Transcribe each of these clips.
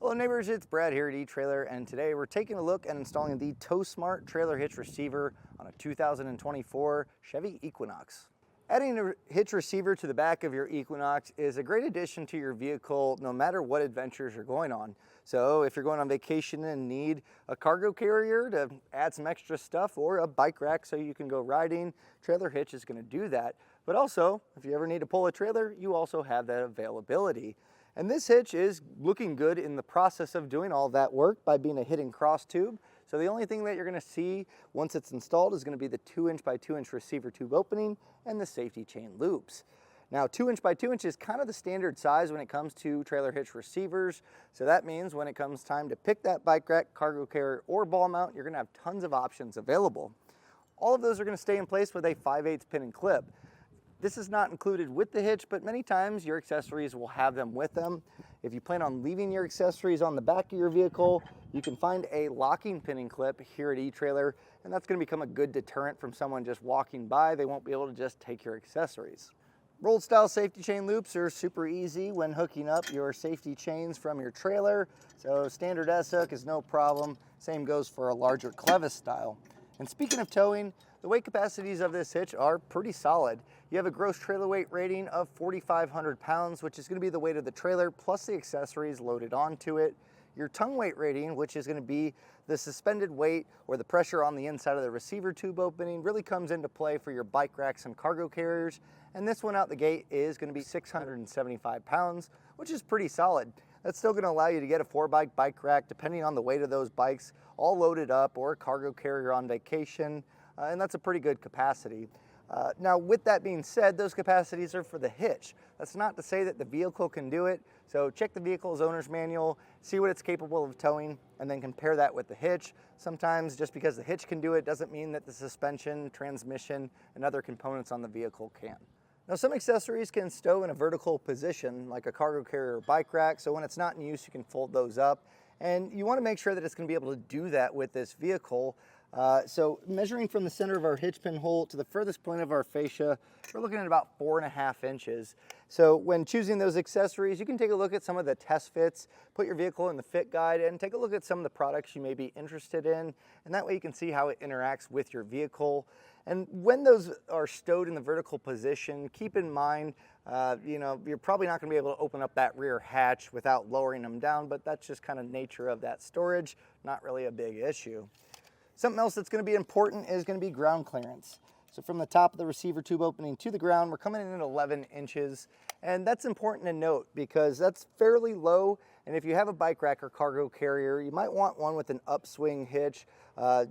Hello neighbors, it's Brad here at eTrailer, and today we're taking a look at installing the TowSmart Trailer Hitch Receiver on a 2024 Chevy Equinox. Adding a hitch receiver to the back of your Equinox is a great addition to your vehicle no matter what adventures you're going on. So if you're going on vacation and need a cargo carrier to add some extra stuff or a bike rack so you can go riding, Trailer Hitch is going to do that. But also, if you ever need to pull a trailer, you also have that availability. And this hitch is looking good in the process of doing all that work by being a hidden cross tube. So the only thing that you're going to see once it's installed is going to be the 2" by 2" receiver tube opening and the safety chain loops. Now 2" by 2" is kind of the standard size when it comes to trailer hitch receivers. So that means when it comes time to pick that bike rack, cargo carrier, or ball mount, you're going to have tons of options available. All of those are going to stay in place with a 5/8 pin and clip. This is not included with the hitch, but many times your accessories will have them with them. If you plan on leaving your accessories on the back of your vehicle, you can find a locking pin and clip here at eTrailer, and that's going to become a good deterrent from someone just walking by. They won't be able to just take your accessories. Rolled style safety chain loops are super easy when hooking up your safety chains from your trailer. So standard S-hook is no problem. Same goes for a larger clevis style. And speaking of towing, the weight capacities of this hitch are pretty solid. You have a gross trailer weight rating of 4,500 pounds, which is going to be the weight of the trailer plus the accessories loaded onto it. Your tongue weight rating, which is going to be the suspended weight or the pressure on the inside of the receiver tube opening, really comes into play for your bike racks and cargo carriers. And this one out the gate is going to be 675 pounds, which is pretty solid. That's still going to allow you to get a 4-bike bike rack, depending on the weight of those bikes, all loaded up, or a cargo carrier on vacation. And that's a pretty good capacity. Now, with that being said, those capacities are for the hitch. That's not to say that the vehicle can do it. So check the vehicle's owner's manual, see what it's capable of towing, and then compare that with the hitch. Sometimes just because the hitch can do it doesn't mean that the suspension, transmission, and other components on the vehicle can. Now, some accessories can stow in a vertical position, like a cargo carrier or bike rack, so when it's not in use, you can fold those up. And you want to make sure that it's going to be able to do that with this vehicle. So measuring from the center of our hitch pin hole to the furthest point of our fascia, we're looking at about 4.5 inches. So when choosing those accessories, you can take a look at some of the test fits, put your vehicle in the fit guide, and take a look at some of the products you may be interested in. And that way you can see how it interacts with your vehicle. And when those are stowed in the vertical position, keep in mind, you're probably not going to be able to open up that rear hatch without lowering them down, but that's just kind of nature of that storage, not really a big issue. Something else that's going to be important is going to be ground clearance. So from the top of the receiver tube opening to the ground, we're coming in at 11 inches. And that's important to note because that's fairly low. And if you have a bike rack or cargo carrier, you might want one with an upswing hitch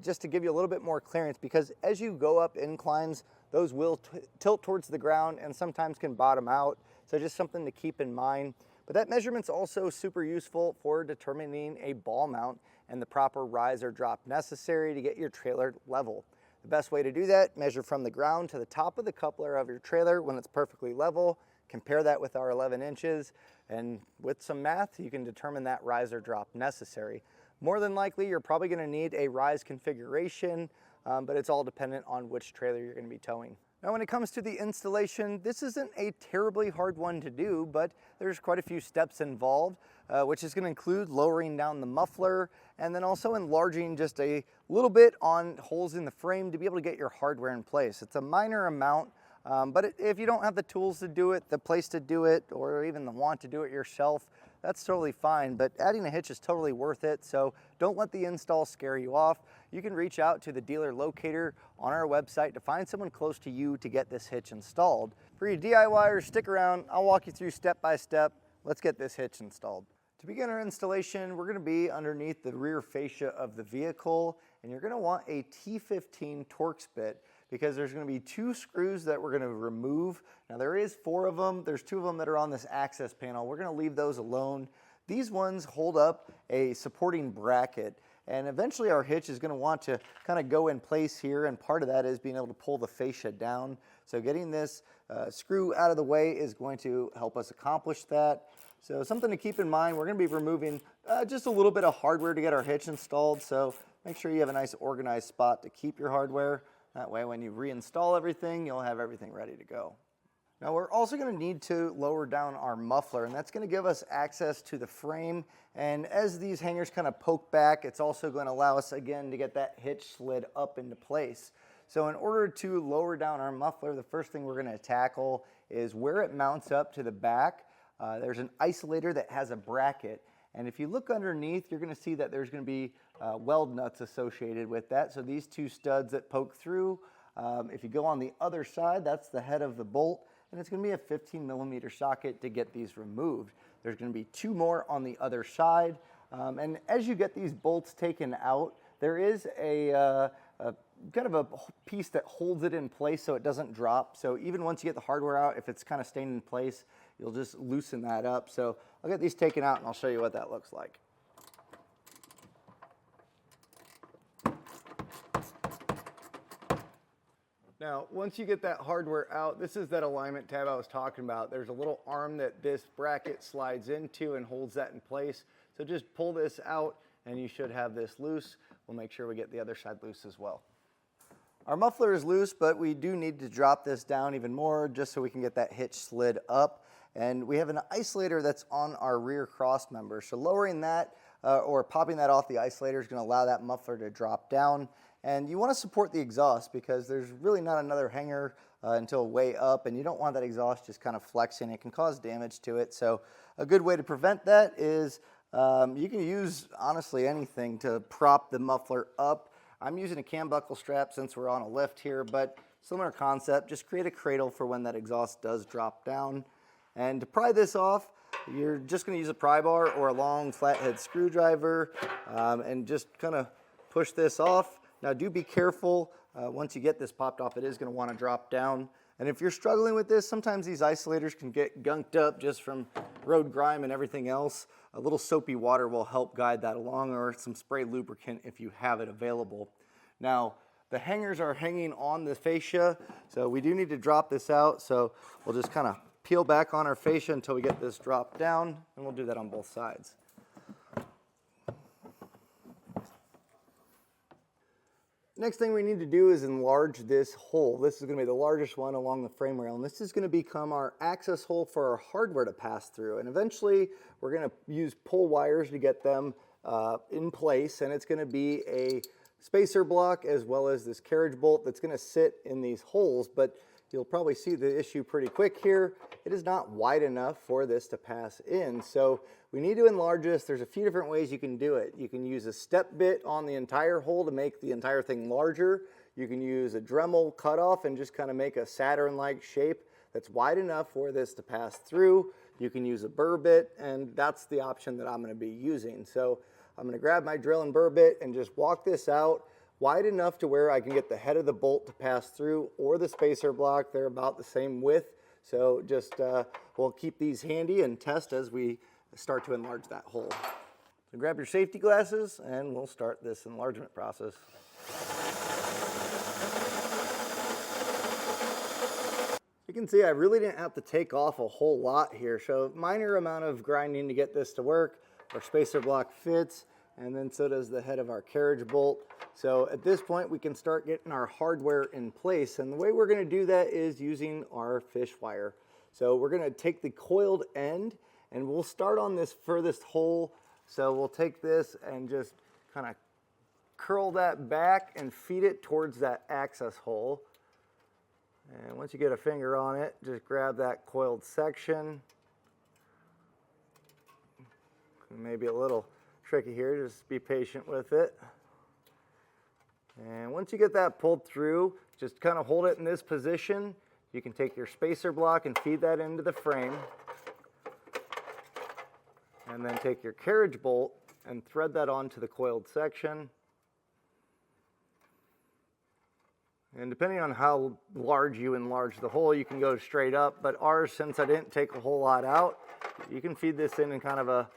just to give you a little bit more clearance, because as you go up inclines, those will tilt towards the ground and sometimes can bottom out. So just something to keep in mind. But that measurement's also super useful for determining a ball mount and the proper rise or drop necessary to get your trailer level. The best way to do that, measure from the ground to the top of the coupler of your trailer when it's perfectly level, compare that with our 11 inches, and with some math, you can determine that rise or drop necessary. More than likely, you're probably going to need a rise configuration, but it's all dependent on which trailer you're going to be towing. Now, when it comes to the installation, this isn't a terribly hard one to do, but there's quite a few steps involved, which is going to include lowering down the muffler and then also enlarging just a little bit on holes in the frame to be able to get your hardware in place. It's a minor amount, but if you don't have the tools to do it, the place to do it, or even the want to do it yourself, that's totally fine. But adding a hitch is totally worth it, so don't let the install scare you off. You can reach out to the dealer locator on our website to find someone close to you to get this hitch installed. For you DIYers, stick around. I'll walk you through step by step. Let's get this hitch installed. To begin our installation, we're going to be underneath the rear fascia of the vehicle, and you're going to want a T15 Torx bit, because there's going to be 2 screws that we're going to remove. Now there is 4 of them. There's 2 of them that are on this access panel. We're going to leave those alone. These ones hold up a supporting bracket, and eventually our hitch is going to want to kind of go in place here, and part of that is being able to pull the fascia down. So getting this screw out of the way is going to help us accomplish that. So something to keep in mind, we're going to be removing just a little bit of hardware to get our hitch installed, so make sure you have a nice organized spot to keep your hardware. That way when you reinstall everything, you'll have everything ready to go. Now we're also going to need to lower down our muffler, and that's going to give us access to the frame. And as these hangers kind of poke back, it's also going to allow us again to get that hitch slid up into place. So in order to lower down our muffler, the first thing we're going to tackle is where it mounts up to the back. There's an isolator that has a bracket, and if you look underneath, you're going to see that there's going to be weld nuts associated with that. So these two studs that poke through, if you go on the other side, that's the head of the bolt, and it's going to be a 15mm socket to get these removed. There's going to be two more on the other side, and as you get these bolts taken out, there is a kind of a piece that holds it in place so it doesn't drop. So even once you get the hardware out, if it's kind of staying in place, you'll just loosen that up. So I'll get these taken out and I'll show you what that looks like. Now, once you get that hardware out, this is that alignment tab I was talking about. There's a little arm that this bracket slides into and holds that in place. So just pull this out and you should have this loose. We'll make sure we get the other side loose as well. Our muffler is loose, but we do need to drop this down even more just so we can get that hitch slid up. And we have an isolator that's on our rear cross member. So lowering that or popping that off the isolator is going to allow that muffler to drop down. And you want to support the exhaust because there's really not another hanger until way up, and you don't want that exhaust just kind of flexing. It can cause damage to it. So a good way to prevent that is you can use honestly anything to prop the muffler up. I'm using a cam buckle strap since we're on a lift here, but similar concept. Just create a cradle for when that exhaust does drop down. And to pry this off, you're just going to use a pry bar or a long flathead screwdriver and just kind of push this off. Now do be careful, once you get this popped off, it is going to want to drop down. And if you're struggling with this, sometimes these isolators can get gunked up just from road grime and everything else. A little soapy water will help guide that along, or some spray lubricant if you have it available. Now, the hangers are hanging on the fascia, so we do need to drop this out. So we'll just kind of peel back on our fascia until we get this dropped down, and we'll do that on both sides. Next thing we need to do is enlarge this hole. This is going to be the largest one along the frame rail, and this is going to become our access hole for our hardware to pass through. And eventually we're going to use pull wires to get them in place, and it's going to be a spacer block as well as this carriage bolt that's going to sit in these holes. But you'll probably see the issue pretty quick here. It is not wide enough for this to pass in. So we need to enlarge this. There's a few different ways you can do it. You can use a step bit on the entire hole to make the entire thing larger. You can use a Dremel cutoff and just kind of make a Saturn-like shape that's wide enough for this to pass through. You can use a burr bit, and that's the option that I'm going to be using. So I'm going to grab my drill and burr bit and just walk this out wide enough to where I can get the head of the bolt to pass through, or the spacer block. They're about the same width. So just we'll keep these handy and test as we start to enlarge that hole. So grab your safety glasses and we'll start this enlargement process. You can see I really didn't have to take off a whole lot here. So minor amount of grinding to get this to work. Our spacer block fits, and then so does the head of our carriage bolt. So at this point we can start getting our hardware in place, and the way we're going to do that is using our fish wire. So we're going to take the coiled end and we'll start on this furthest hole. So we'll take this and just kind of curl that back and feed it towards that access hole. And once you get a finger on it, just grab that coiled section. Maybe a little tricky here, just be patient with it. And once you get that pulled through, just kind of hold it in this position. You can take your spacer block and feed that into the frame. And then take your carriage bolt and thread that onto the coiled section. And depending on how large you enlarge the hole, you can go straight up. But ours, since I didn't take a whole lot out, you can feed this in kind of a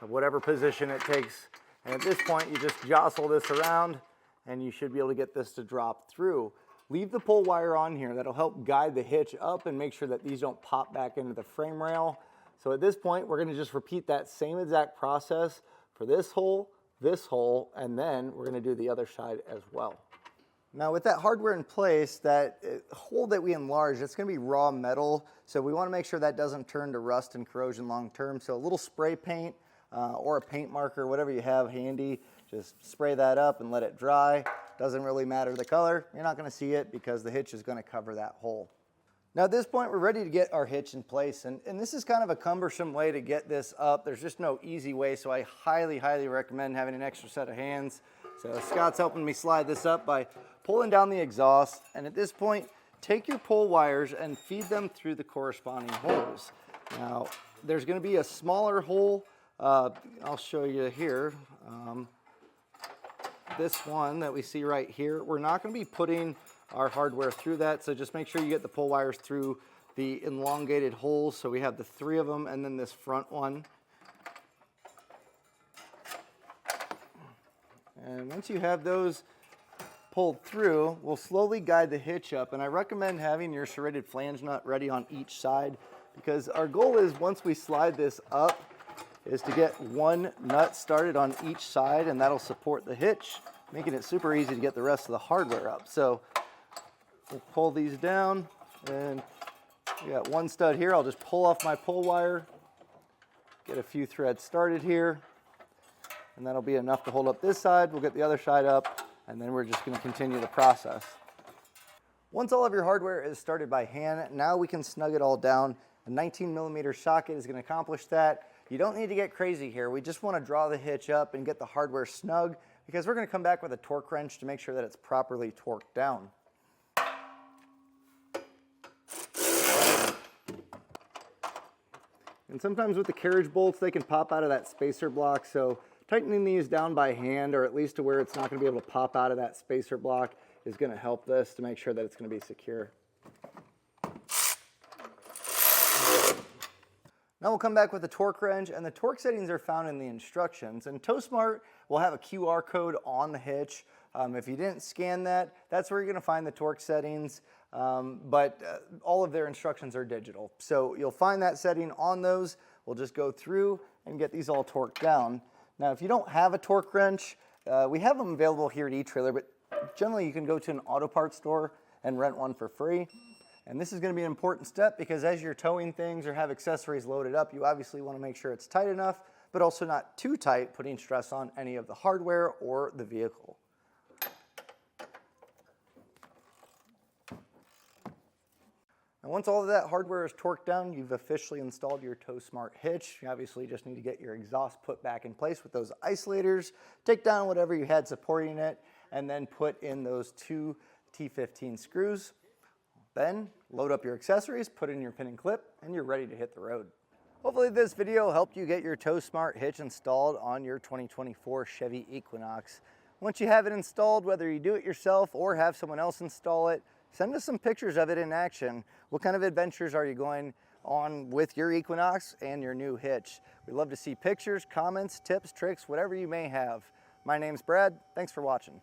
whatever position it takes. And at this point, you just jostle this around and you should be able to get this to drop through. Leave the pull wire on here. That'll help guide the hitch up and make sure that these don't pop back into the frame rail. So at this point, we're going to just repeat that same exact process for this hole, and then we're going to do the other side as well. Now with that hardware in place, that hole that we enlarged, it's gonna be raw metal, so we wanna make sure that doesn't turn to rust and corrosion long term. So a little spray paint or a paint marker, whatever you have handy, just spray that up and let it dry. Doesn't really matter the color. You're not gonna see it because the hitch is gonna cover that hole. Now at this point, we're ready to get our hitch in place, and this is kind of a cumbersome way to get this up. There's just no easy way, so I highly, highly recommend having an extra set of hands. So Scott's helping me slide this up by pulling down the exhaust, and at this point, take your pull wires and feed them through the corresponding holes. Now, there's gonna be a smaller hole, I'll show you here. This one that we see right here, we're not gonna be putting our hardware through that, so just make sure you get the pull wires through the elongated holes. So we have the 3 of them and then this front one. And once you have those pulled through, we'll slowly guide the hitch up, and I recommend having your serrated flange nut ready on each side, because our goal is, once we slide this up, is to get one nut started on each side, and that'll support the hitch, making it super easy to get the rest of the hardware up. So we'll pull these down, and we got one stud here. I'll just pull off my pull wire, get a few threads started here, and that'll be enough to hold up this side. We'll get the other side up, and then we're just gonna continue the process. Once all of your hardware is started by hand, now we can snug it all down. A 19mm socket is gonna accomplish that. You don't need to get crazy here. We just wanna draw the hitch up and get the hardware snug, because we're gonna come back with a torque wrench to make sure that it's properly torqued down. And sometimes with the carriage bolts, they can pop out of that spacer block, so tightening these down by hand, or at least to where it's not going to be able to pop out of that spacer block, is going to help this to make sure that it's going to be secure. Now we'll come back with the torque wrench, and the torque settings are found in the instructions. And TowSmart will have a QR code on the hitch. If you didn't scan that, that's where you're going to find the torque settings. But all of their instructions are digital. So you'll find that setting on those. We'll just go through and get these all torqued down. Now, if you don't have a torque wrench, we have them available here at eTrailer, but generally you can go to an auto parts store and rent one for free. And this is going to be an important step, because as you're towing things or have accessories loaded up, you obviously want to make sure it's tight enough, but also not too tight, putting stress on any of the hardware or the vehicle. And once all of that hardware is torqued down, you've officially installed your TowSmart hitch. You obviously just need to get your exhaust put back in place with those isolators, take down whatever you had supporting it, and then put in those 2 T15 screws. Then load up your accessories, put in your pin and clip, and you're ready to hit the road. Hopefully this video helped you get your TowSmart hitch installed on your 2024 Chevy Equinox. Once you have it installed, whether you do it yourself or have someone else install it, send us some pictures of it in action. What kind of adventures are you going on with your Equinox and your new hitch? We'd love to see pictures, comments, tips, tricks, whatever you may have. My name's Brad. Thanks for watching.